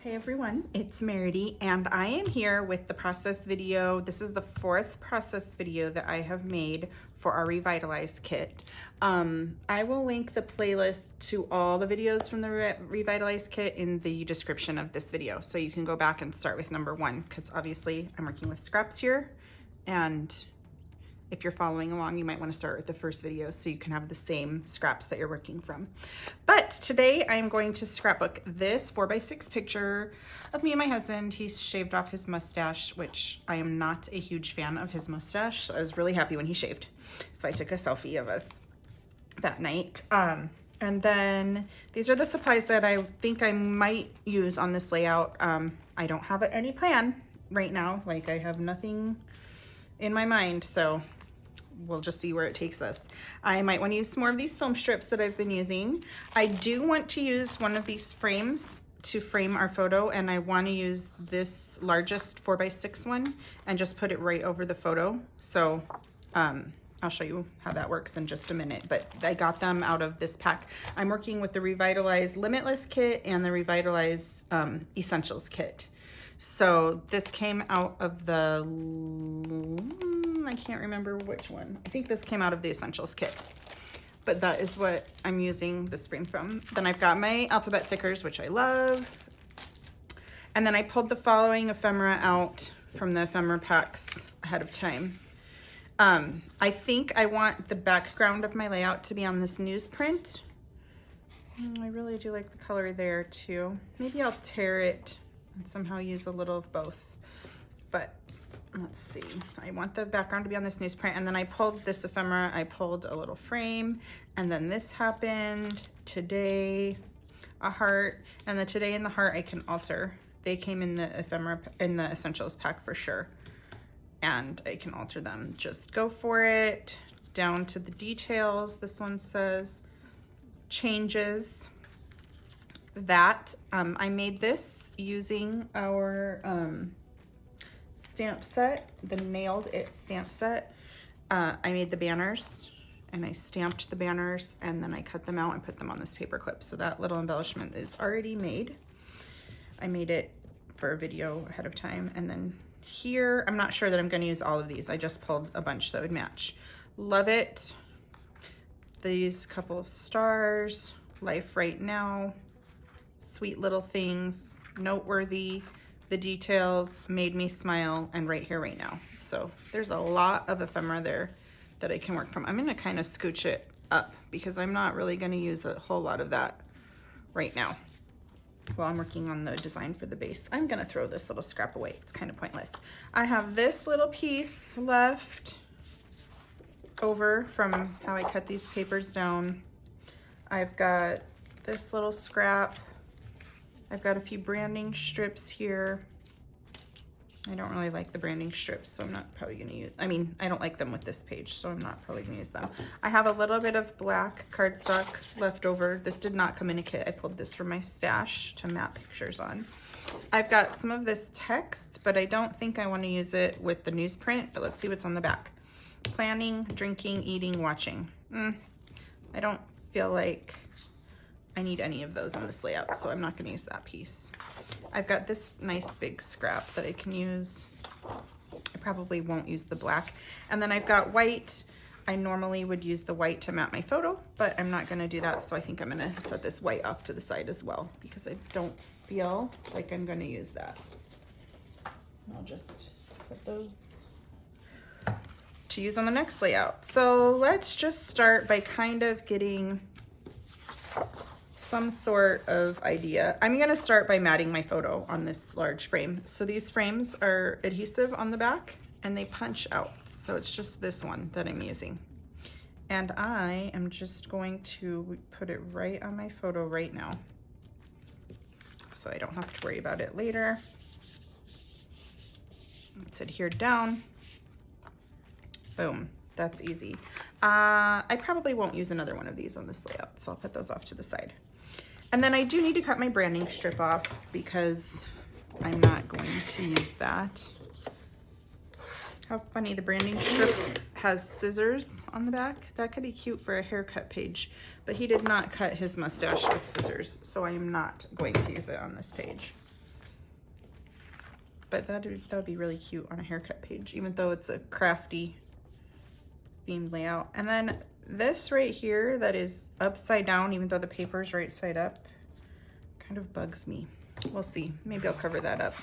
Hey everyone, it's Meridy and I am here with the process video. This is the fourth process video that I have made for our Revitalize kit. I will link the playlist to all the videos from the Revitalize kit in the description of this video. So you can go back and start with number one, because obviously I'm working with scraps here. And if you're following along, you might want to start with the first video so you can have the same scraps that you're working from. But today I'm going to scrapbook this 4x6 picture of me and my husband. He's shaved off his mustache, which I am not a huge fan of his mustache. I was really happy when he shaved. So I took a selfie of us that night. And then these are the supplies that I think I might use on this layout. I don't have any plan right now. Like, I have nothing in my mind, so we'll just see where it takes us. I might want to use some more of these foam strips that I've been using. I do want to use one of these frames to frame our photo, and I want to use this largest 4x6 one and just put it right over the photo. So I'll show you how that works in just a minute, but I got them out of this pack. I'm working with the Revitalize Limitless Kit and the Revitalize Essentials Kit. So this came out of the, I can't remember which one. I think this came out of the Essentials Kit, but that is what I'm using this frame from. Then I've got my alphabet thickers, which I love. And then I pulled the following ephemera out from the ephemera packs ahead of time. I think I want the background of my layout to be on this newsprint. I really do like the color there too. Maybe I'll tear it and somehow use a little of both, but let's see. I want the background to be on this newsprint, and then I pulled this ephemera. I pulled a little frame, and then this happened today, a heart, and the today and the heart I can alter. They came in the ephemera, in the essentials pack for sure, and I can alter them. Just go for it, down to the details. This one says changes. That I made this using our stamp set, the Nailed It stamp set. I made the banners and I stamped the banners, and then I cut them out and put them on this paper clip. So that little embellishment is already made. I made it for a video ahead of time. And then here, I'm not sure that I'm going to use all of these. I just pulled a bunch that would match. Love it. These couple of stars, life right now, sweet little things, noteworthy, the details, made me smile, and right here, right now. So there's a lot of ephemera there that I can work from. I'm gonna kind of scooch it up because I'm not really gonna use a whole lot of that right now while I'm working on the design for the base. I'm gonna throw this little scrap away. It's kind of pointless. I have this little piece left over from how I cut these papers down. I've got this little scrap. I've got a few branding strips here. I don't really like the branding strips, so I'm not probably gonna use, I mean, I don't like them with this page, so I'm not probably gonna use them. I have a little bit of black cardstock left over. This did not come in a kit. I pulled this from my stash to map pictures on. I've got some of this text, but I don't think I wanna use it with the newsprint, but let's see what's on the back. Planning, drinking, eating, watching. I don't feel like I need any of those on this layout, so I'm not gonna use that piece. I've got this nice big scrap that I can use. I probably won't use the black. And then I've got white. I normally would use the white to map my photo, but I'm not gonna do that, so I think I'm gonna set this white off to the side as well because I don't feel like I'm gonna use that. I'll just put those to use on the next layout. So let's just start by kind of getting some sort of idea. I'm gonna start by matting my photo on this large frame. So these frames are adhesive on the back and they punch out. So it's just this one that I'm using. And I am just going to put it right on my photo right now, so I don't have to worry about it later. It's adhered down. Boom, that's easy. I probably won't use another one of these on this layout, so I'll put those off to the side. And then I do need to cut my branding strip off because I'm not going to use that. How funny, the branding strip has scissors on the back. That could be cute for a haircut page, but he did not cut his mustache with scissors, so I am not going to use it on this page. but that would be really cute on a haircut page, even though it's a crafty themed layout. And then this right here that is upside down, even though the paper is right side up, kind of bugs me. We'll see. Maybe I'll cover that up.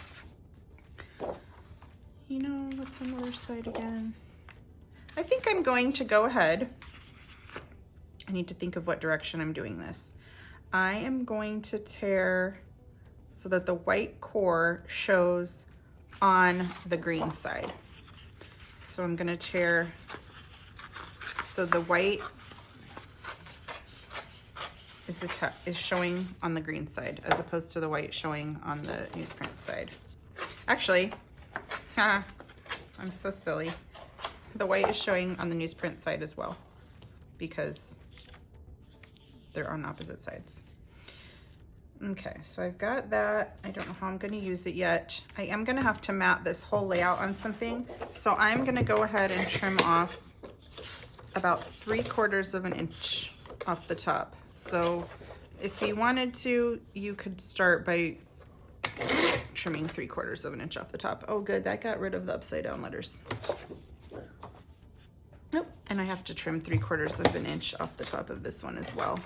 You know, what's on the other side again? I think I'm going to go ahead. I need to think of what direction I'm doing this. I am going to tear so that the white core shows on the green side. So I'm gonna tear so the white is showing on the green side as opposed to the white showing on the newsprint side. Actually, I'm so silly. The white is showing on the newsprint side as well because they're on opposite sides. Okay, so I've got that. I don't know how I'm gonna use it yet. I am gonna have to mat this whole layout on something. So I'm gonna go ahead and trim off about 3/4 of an inch off the top. So if you wanted to, you could start by trimming 3/4 of an inch off the top. Oh good, that got rid of the upside down letters. Nope, and I have to trim 3/4 of an inch off the top of this one as well.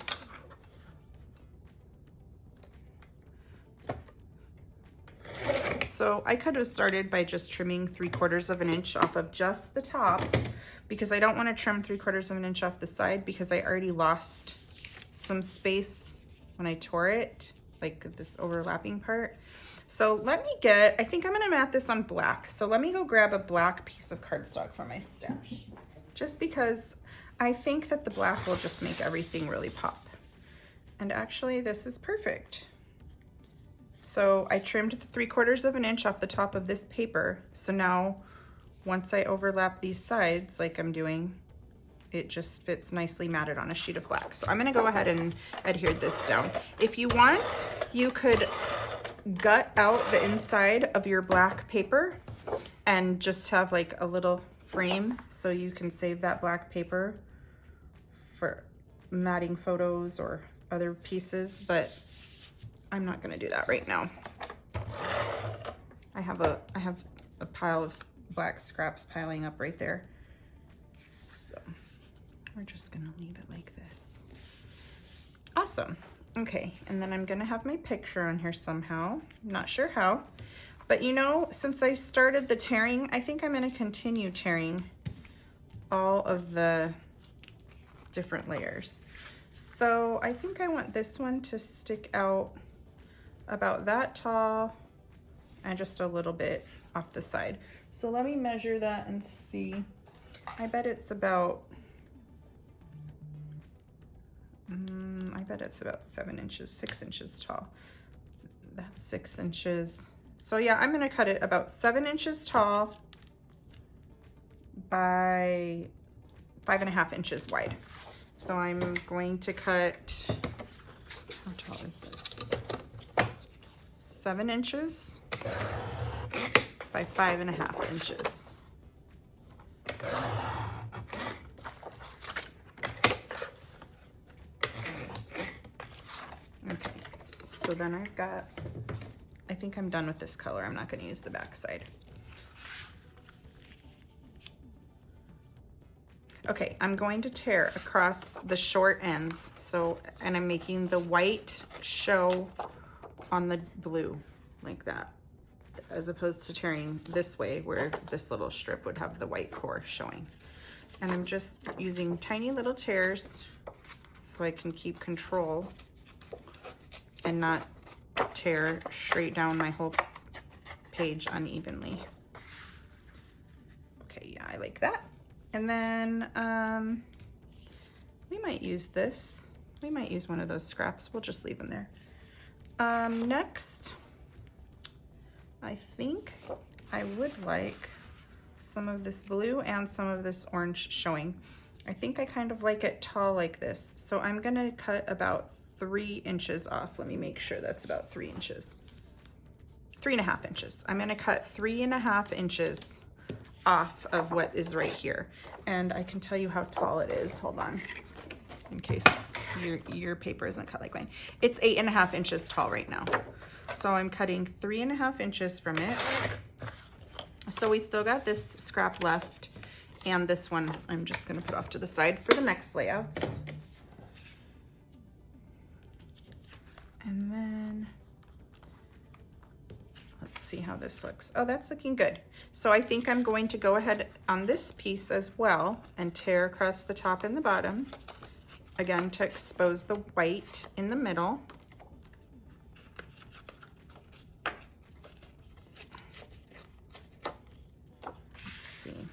So I could have started by just trimming 3/4 of an inch off of just the top because I don't want to trim 3/4 of an inch off the side because I already lost some space when I tore it, like this overlapping part. So let me I think I'm gonna mat this on black. So let me go grab a black piece of cardstock from my stash, just because I think that the black will just make everything really pop. And actually this is perfect. So I trimmed the 3/4 of an inch off the top of this paper. So now once I overlap these sides like I'm doing, it just fits nicely matted on a sheet of black. So I'm gonna go ahead and adhere this down. If you want, you could gut out the inside of your black paper and just have like a little frame so you can save that black paper for matting photos or other pieces, but I'm not gonna do that right now. I have a pile of black scraps piling up right there. So we're just gonna leave it like this. Awesome. Okay, and then I'm gonna have my picture on here somehow. Not sure how, but you know, since I started the tearing, I think I'm gonna continue tearing all of the different layers. So I think I want this one to stick out about that tall and just a little bit off the side. So let me measure that and see. I bet it's about, I bet it's about 7 inches, 6 inches tall. That's 6 inches. So yeah, I'm gonna cut it about 7 inches tall by 5.5 inches wide. So I'm going to cut, how tall is this? 7 inches by 5.5 inches. Okay, so then I've got, I think I'm done with this color. I'm not going to use the back side. Okay, I'm going to tear across the short ends. So, and I'm making the white show on the blue like that, as opposed to tearing this way where this little strip would have the white core showing. And I'm just using tiny little tears so I can keep control and not tear straight down my whole page unevenly. Okay, yeah, I like that. And then we might use this. We might use one of those scraps. We'll just leave them there. Next, I think I would like some of this blue and some of this orange showing. I think I kind of like it tall like this. So I'm gonna cut about 3 inches off. Let me make sure that's about 3 inches. 3.5 inches. I'm gonna cut 3.5 inches off of what is right here. And I can tell you how tall it is. Hold on, in case your paper isn't cut like mine. It's 8.5 inches tall right now. So I'm cutting 3.5 inches from it. So we still got this scrap left, and this one I'm just gonna put off to the side for the next layouts. And then let's see how this looks. Oh, that's looking good. So I think I'm going to go ahead on this piece as well and tear across the top and the bottom, again, to expose the white in the middle. Let's see.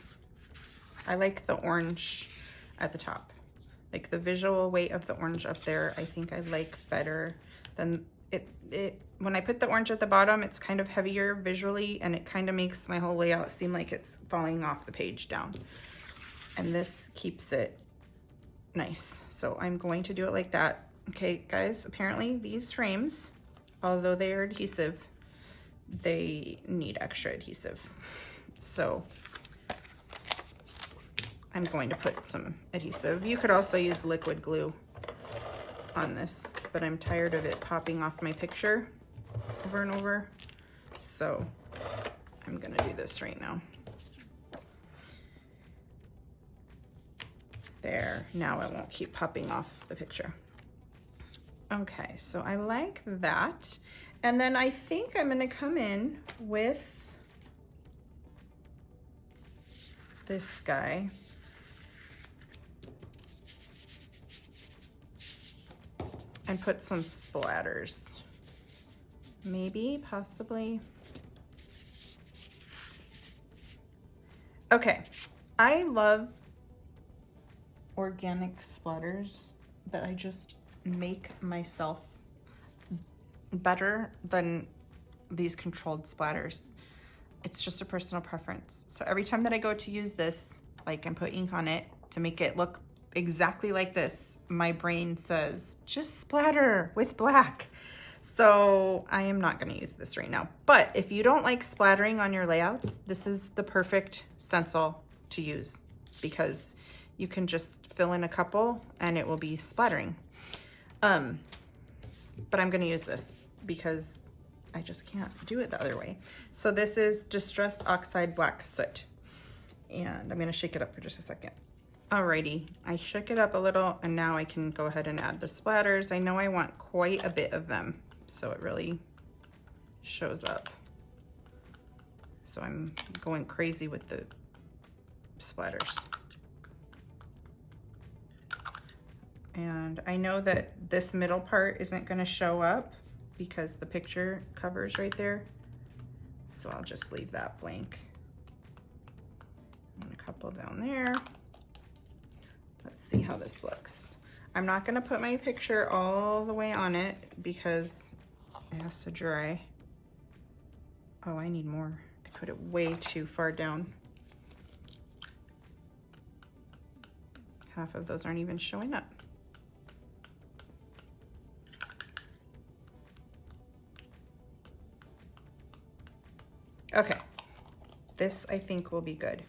I like the orange at the top. Like the visual weight of the orange up there, I think I like better than it. When I put the orange at the bottom, it's kind of heavier visually, and it kind of makes my whole layout seem like it's falling off the page down. And this keeps it nice. So I'm going to do it like that. Okay, guys, apparently these frames, although they are adhesive, they need extra adhesive. So I'm going to put some adhesive. You could also use liquid glue on this, but I'm tired of it popping off my picture over and over. So I'm gonna do this right now. There, now it won't keep popping off the picture. Okay, so I like that. And then I think I'm gonna come in with this guy. And put some splatters. Maybe, possibly. Okay, I love organic splatters that I just make myself better than these controlled splatters. It's just a personal preference. So every time that I go to use this, like, and put ink on it to make it look exactly like this, my brain says, just splatter with black. So I am not gonna use this right now. But if you don't like splattering on your layouts, this is the perfect stencil to use, because you can just fill in a couple and it will be splattering. But I'm gonna use this because I just can't do it the other way. So this is Distress Oxide Black Soot. And I'm gonna shake it up for just a second. Alrighty, I shook it up a little, and now I can go ahead and add the splatters. I know I want quite a bit of them, so it really shows up. So I'm going crazy with the splatters. And I know that this middle part isn't gonna show up because the picture cover's right there. So I'll just leave that blank. And a couple down there. Let's see how this looks. I'm not gonna put my picture all the way on it because it has to dry. Oh, I need more. I put it way too far down. Half of those aren't even showing up. Okay, this I think will be good.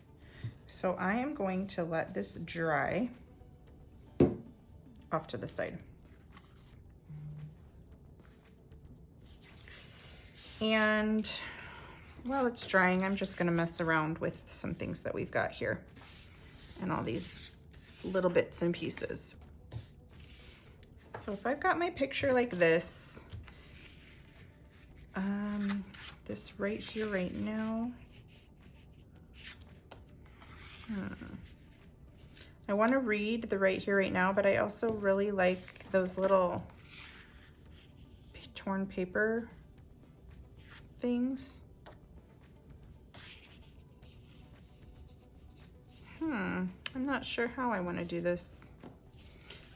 So I am going to let this dry off to the side. And while it's drying, I'm just gonna mess around with some things that we've got here and all these little bits and pieces. So if I've got my picture like this, this right here right now, I want to read the right here right now, but I also really like those little torn paper things. I'm not sure how I want to do this.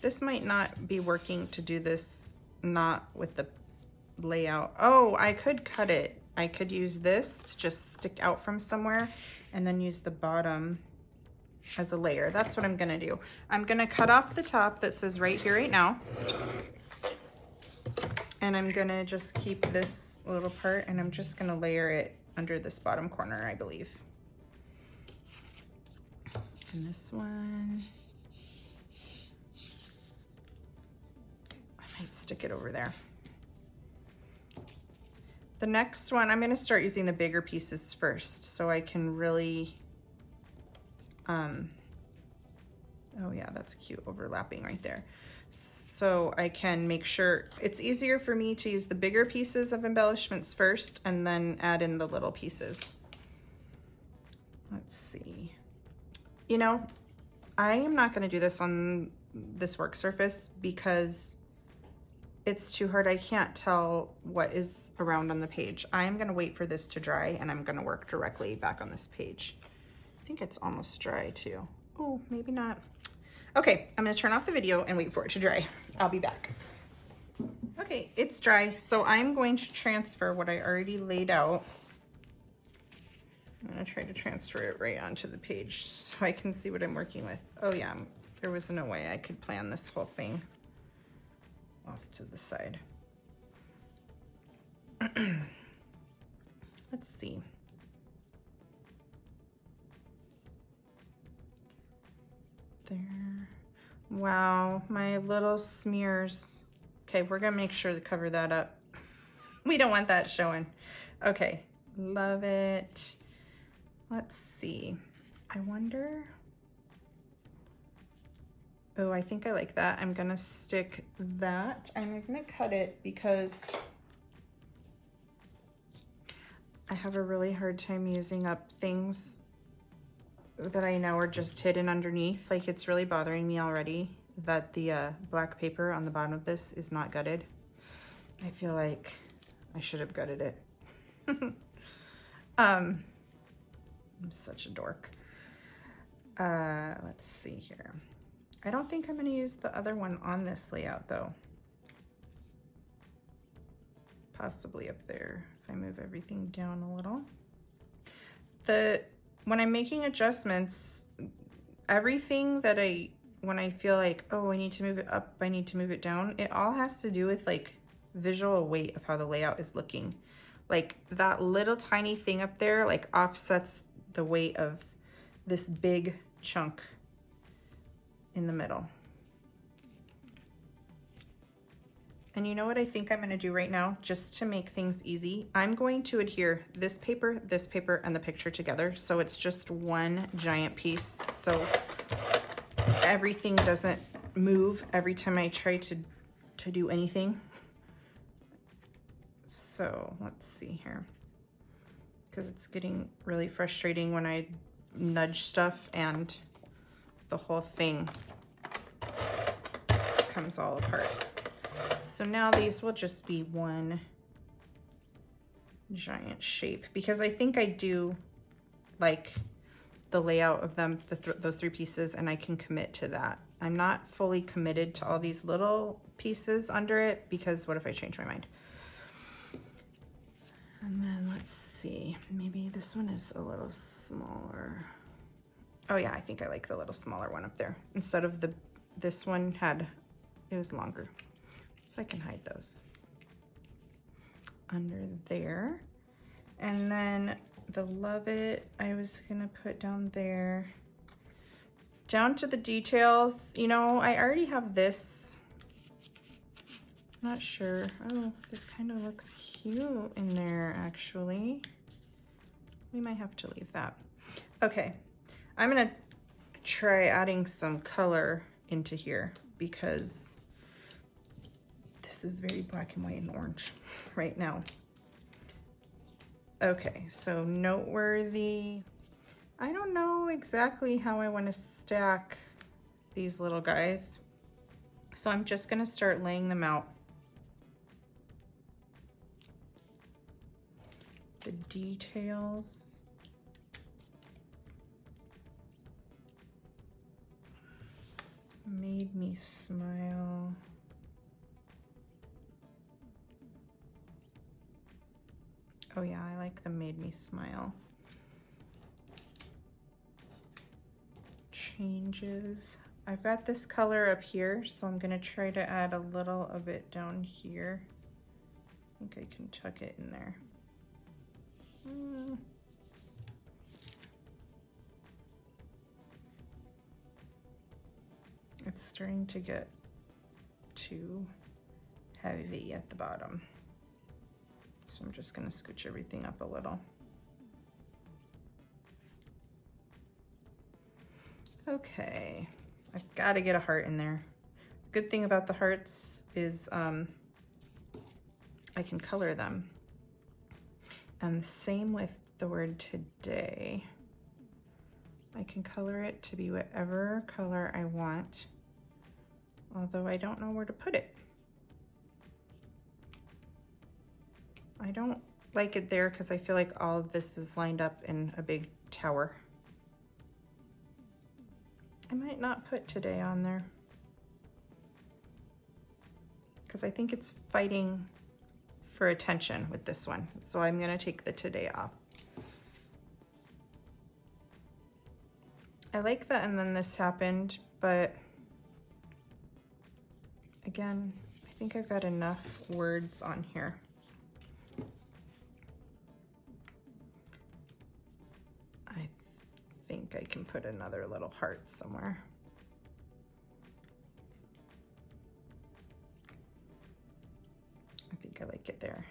This might not be working to do this not with the layout. Oh, I could cut it. I could use this to just stick out from somewhere and then use the bottom as a layer. That's what I'm gonna do. I'm gonna cut off the top that says right here, right now. And I'm gonna just keep this little part, and I'm just gonna layer it under this bottom corner, I believe. And this one, I might stick it over there. The next one, I'm gonna start using the bigger pieces first so I can really, oh yeah, that's cute, overlapping right there. So I can make sure, it's easier for me to use the bigger pieces of embellishments first and then add in the little pieces. Let's see. You know, I am not gonna do this on this work surface because it's too hard. I can't tell what is around on the page. I'm gonna wait for this to dry and I'm gonna work directly back on this page. I think it's almost dry too. Oh, maybe not. Okay, I'm gonna turn off the video and wait for it to dry. I'll be back. Okay, it's dry. So I'm going to transfer what I already laid out. I'm gonna try to transfer it right onto the page so I can see what I'm working with. Oh yeah, there was no way I could plan this whole thing off to the side. Let's see. There. Wow, my little smears. Okay, we're gonna make sure to cover that up. We don't want that showing. Okay, love it. Let's see. I wonder. Oh, I think I like that. I'm gonna stick that. I'm gonna cut it because I have a really hard time using up things that I know are just hidden underneath. Like, it's really bothering me already that the black paper on the bottom of this is not gutted. I feel like I should have gutted it. I'm such a dork. Let's see here. I don't think I'm gonna use the other one on this layout though. Possibly up there if I move everything down a little. When I'm making adjustments, everything that when I feel like, oh, I need to move it up, I need to move it down, it all has to do with like visual weight of how the layout is looking. Like that little tiny thing up there like offsets the weight of this big chunk in the middle. And you know what I think I'm gonna do right now, just to make things easy? I'm going to adhere this paper, and the picture together so it's just one giant piece, so everything doesn't move every time I try to do anything. So let's see here, because it's getting really frustrating when I nudge stuff and the whole thing comes all apart. So now these will just be one giant shape because I think I do like the layout of them, those three pieces, and I can commit to that. I'm not fully committed to all these little pieces under it because what if I change my mind? And then let's see, maybe this one is a little smaller. Oh yeah, I think I like the little smaller one up there. Instead of this one it was longer. So I can hide those under there. And then the Love It, I was gonna put down there. Down to the details, you know, I already have this. Not sure. Oh, this kind of looks cute in there, actually. We might have to leave that. Okay, I'm gonna try adding some color into here because this is very black and white and orange right now. Okay, so noteworthy. I don't know exactly how I want to stack these little guys. So I'm just gonna start laying them out. The details. Made me smile. Oh yeah, I like the made me smile. Changes. I've got this color up here, so I'm gonna try to add a little of it down here. I think I can tuck it in there. It's starting to get too heavy at the bottom. So So I'm just gonna scooch everything up a little. Okay, I've got to get a heart in there. Good thing about the hearts is I can color them. And the same with the word today. I can color it to be whatever color I want, although I don't know where to put it. I don't like it there because I feel like all of this is lined up in a big tower. I might not put today on there because I think it's fighting for attention with this one. So I'm gonna take the today off. I like that, and then this happened, but again, I think I've got enough words on here. I think I can put another little heart somewhere. I think I like it there.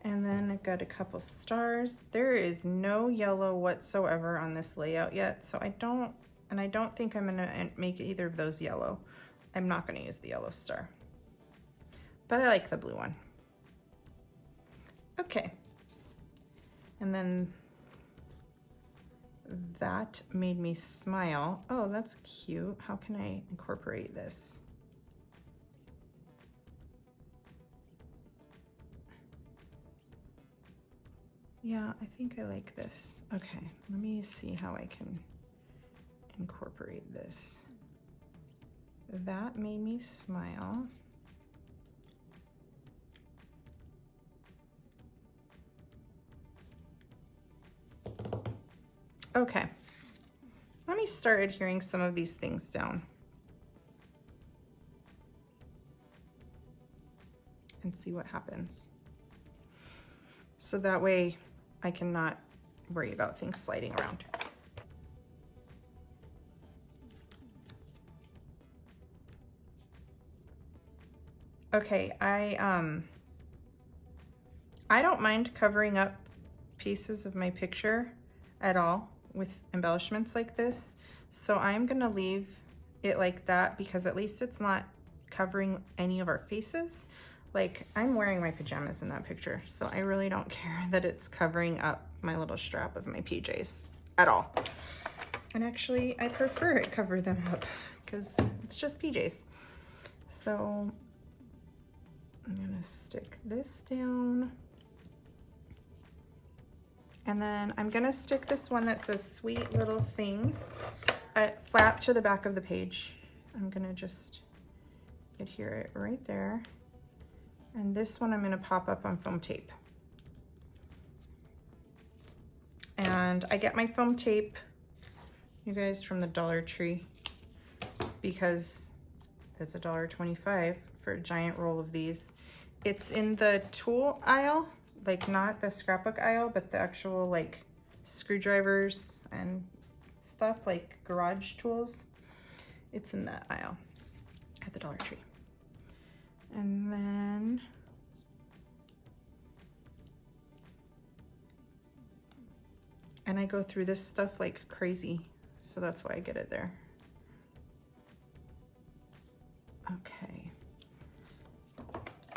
And then I've got a couple stars. There is no yellow whatsoever on this layout yet, so I don't think I'm gonna make either of those yellow. I'm not gonna use the yellow star, but I like the blue one. Okay, and then that made me smile. Oh, that's cute. How can I incorporate this? Yeah, I think I like this. Okay, let me see how I can incorporate this. That made me smile. Okay, let me start adhering some of these things down and see what happens. So that way I cannot worry about things sliding around. Okay, I don't mind covering up pieces of my picture at all with embellishments like this. So I'm gonna leave it like that because at least it's not covering any of our faces. Like, I'm wearing my pajamas in that picture, so I really don't care that it's covering up my little strap of my PJs at all. And actually, I prefer it cover them up because it's just PJs. So I'm gonna stick this down. And then I'm gonna stick this one that says Sweet Little Things flat to the back of the page. I'm gonna just adhere it right there. And this one I'm gonna pop up on foam tape. And I get my foam tape, you guys, from the Dollar Tree because it's $1.25 for a giant roll of these. It's in the tool aisle, like not the scrapbook aisle, but the actual like screwdrivers and stuff, like garage tools. It's in that aisle at the Dollar Tree. And then I go through this stuff like crazy, so that's why I get it there. Okay,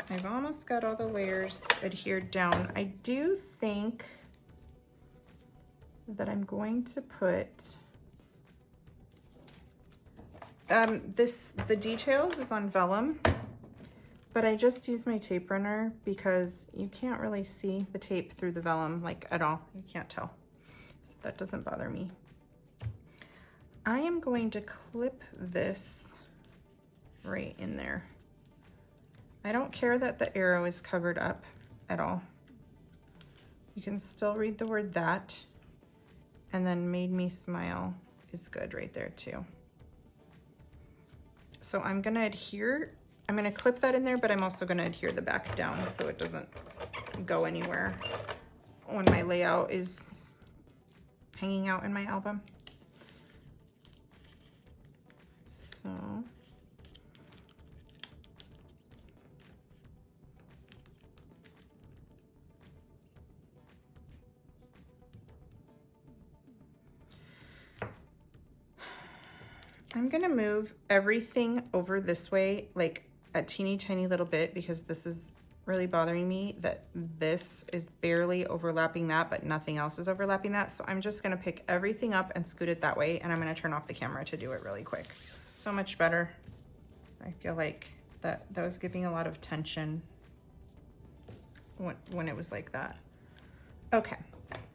I've almost got all the layers adhered down. I do think that I'm going to put the details is on vellum, but I just used my tape runner because you can't really see the tape through the vellum like at all. You can't tell, so that doesn't bother me. I am going to clip this right in there. I don't care that the arrow is covered up at all. You can still read the word that, and then made me smile is good right there too. So I'm gonna adhere, I'm gonna clip that in there, but I'm also gonna adhere the back down so it doesn't go anywhere when my layout is hanging out in my album. So I'm gonna move everything over this way, like a teeny tiny little bit, because this is really bothering me that this is barely overlapping that, but nothing else is overlapping that. So I'm just gonna pick everything up and scoot it that way, and I'm gonna turn off the camera to do it really quick. So much better. I feel like that was giving a lot of tension when it was like that. Okay,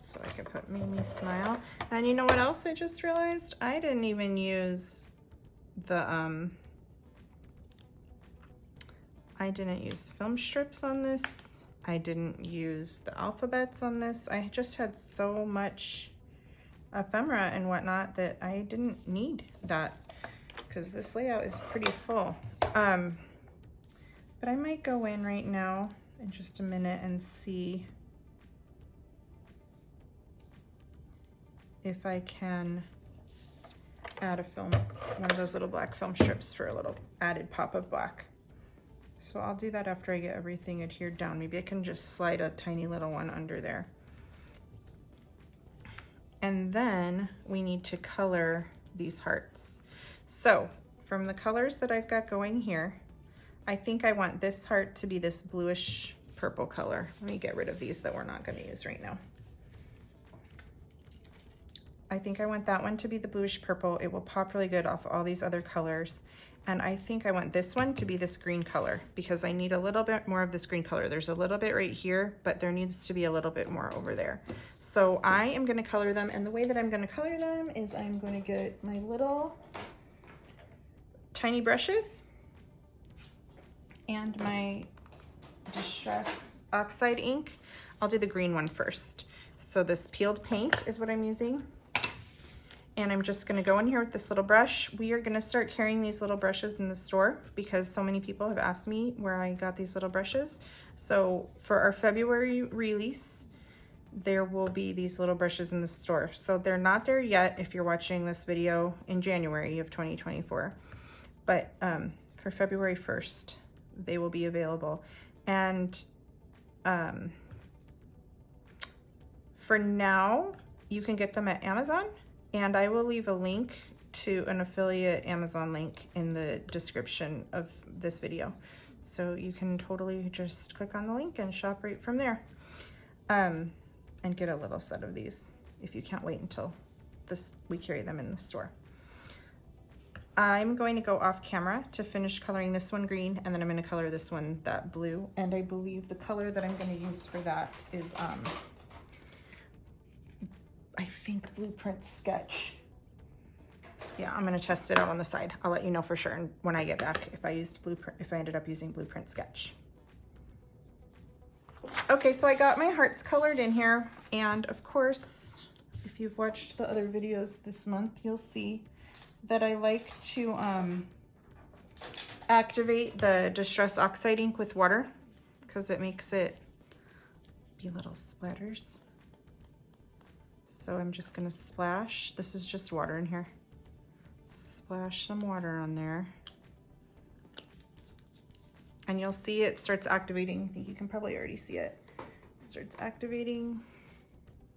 so I could put Made Me Smile. And you know what else I just realized? I didn't even use the, I didn't use film strips on this. I didn't use the alphabets on this. I just had so much ephemera and whatnot that I didn't need that, because this layout is pretty full. But I might go in right now in just a minute and see if I can add a film, one of those little black film strips for a little added pop of black. So I'll do that after I get everything adhered down. Maybe I can just slide a tiny little one under there. And then we need to color these hearts. So from the colors that I've got going here, I think I want this heart to be this bluish purple color. Let me get rid of these that we're not going to use right now. I think I want that one to be the bluish purple. It will pop really good off all these other colors. And I think I want this one to be this green color, because I need a little bit more of this green color. There's a little bit right here, but there needs to be a little bit more over there. So I am going to color them, and the way that I'm going to color them is I'm going to get my little tiny brushes and my Distress Oxide ink. I'll do the green one first. So this peeled paint is what I'm using. And I'm just gonna go in here with this little brush. We are gonna start carrying these little brushes in the store because so many people have asked me where I got these little brushes. So for our February release, there will be these little brushes in the store. So they're not there yet if you're watching this video in January of 2024. But for February 1st, they will be available. And for now, you can get them at Amazon. And I will leave a link to an affiliate Amazon link in the description of this video. So you can totally just click on the link and shop right from there. And get a little set of these if you can't wait until we carry them in the store. I'm going to go off camera to finish coloring this one green, and then I'm going to color this one that blue. And I believe the color that I'm going to use for that is I think Blueprint Sketch. Yeah, I'm gonna test it out on the side. I'll let you know for sure when I get back if I ended up using Blueprint Sketch. Okay, so I got my hearts colored in here, and of course, if you've watched the other videos this month, you'll see that I like to activate the Distress Oxide ink with water because it makes it be little splatters. So I'm just gonna splash, this is just water in here. Splash some water on there. And you'll see it starts activating. I think you can probably already see it. It starts activating.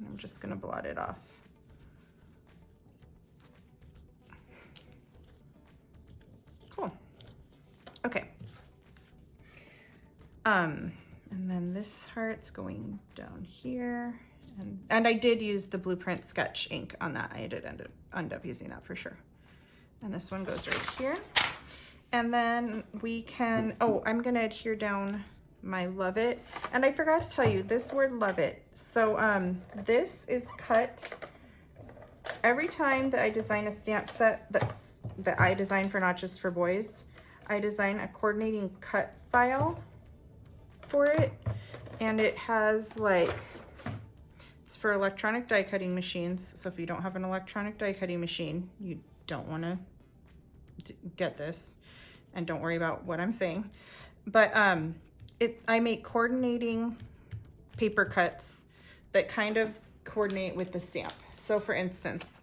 I'm just gonna blot it off. Cool. Okay. And then this heart's going down here. And I did use the Blueprint Sketch ink on that. I did end up using that for sure. And this one goes right here. And then we can, oh, I'm gonna adhere down my Love It. And I forgot to tell you, this word Love It. So this is cut every time that I design a stamp set that I design for Not Just for Boys. I design a coordinating cut file for it. And it has like, it's for electronic die cutting machines. So if you don't have an electronic die cutting machine, you don't want to get this, and don't worry about what I'm saying. But I make coordinating paper cuts that kind of coordinate with the stamp. So for instance,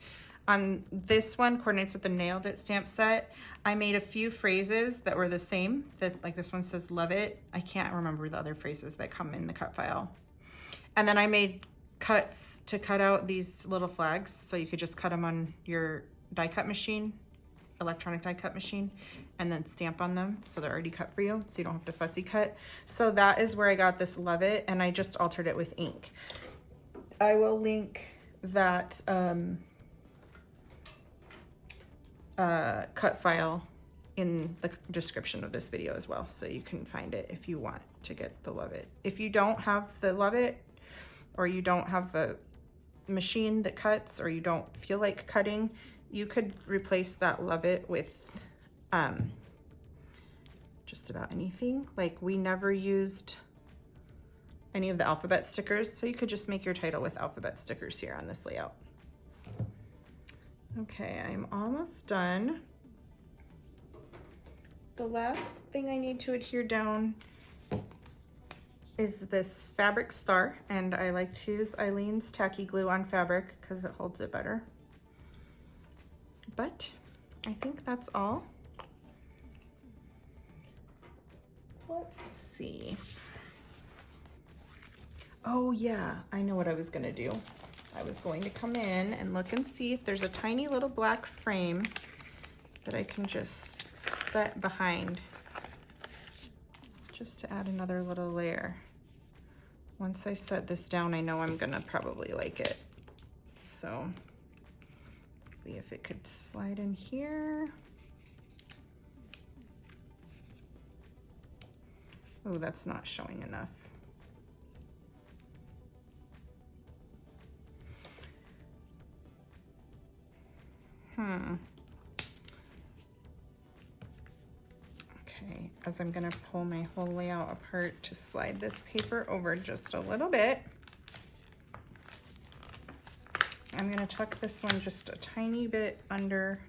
on this one coordinates with the Nailed It stamp set. I made a few phrases that were the same, that like this one says love it. I can't remember the other phrases that come in the cut file. And then I made cuts to cut out these little flags, so you could just cut them on your die cut machine electronic die cut machine and then stamp on them, so they're already cut for you, so you don't have to fussy cut. So that is where I got this Love It, and I just altered it with ink. I will link that cut file in the description of this video as well, so you can find it if you want to get the Love It. If you don't have the Love It, or you don't have a machine that cuts, or you don't feel like cutting, you could replace that Love It with just about anything. Like, we never used any of the alphabet stickers, so you could just make your title with alphabet stickers here on this layout. Okay, I'm almost done. The last thing I need to adhere down is this fabric star, and I like to use Eileen's tacky glue on fabric because it holds it better. But I think that's all. Let's see. Oh yeah, I know what I was gonna do. I was going to come in and look and see if there's a tiny little black frame that I can just set behind, just to add another little layer. Once I set this down, I know I'm gonna probably like it. So let's see if it could slide in here. Oh, that's not showing enough. Okay, as I'm gonna pull my whole layout apart to slide this paper over just a little bit, I'm gonna tuck this one just a tiny bit under,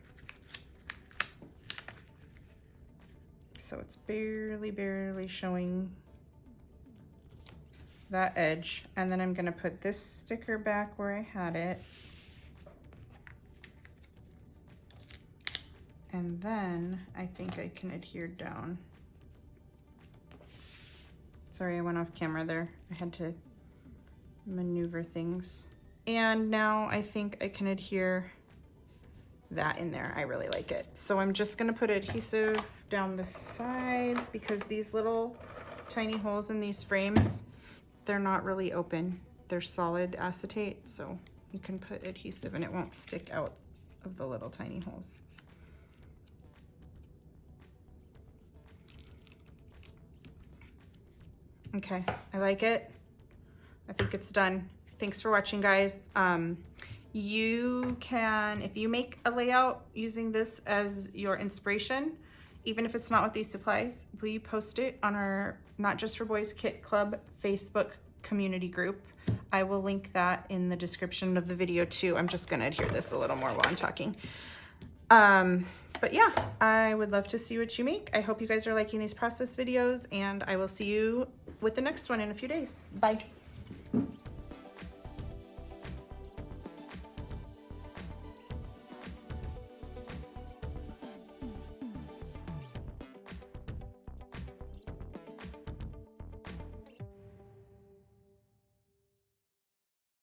so it's barely showing that edge. And then I'm gonna put this sticker back where I had it. And then I think I can adhere down. Sorry, I went off camera there. I had to maneuver things. And now I think I can adhere that in there. I really like it. So I'm just gonna put adhesive down the sides because these little tiny holes in these frames, they're not really open. They're solid acetate, so you can put adhesive and it won't stick out of the little tiny holes. Okay, I like it. I think it's done. Thanks for watching, guys. You can, if you make a layout using this as your inspiration, even if it's not with these supplies, we post it on our Not Just for Boys Kit Club Facebook community group. I will link that in the description of the video too. I'm just gonna adhere this a little more while I'm talking. But yeah, I would love to see what you make. I hope you guys are liking these process videos, and I will see you with the next one in a few days. Bye.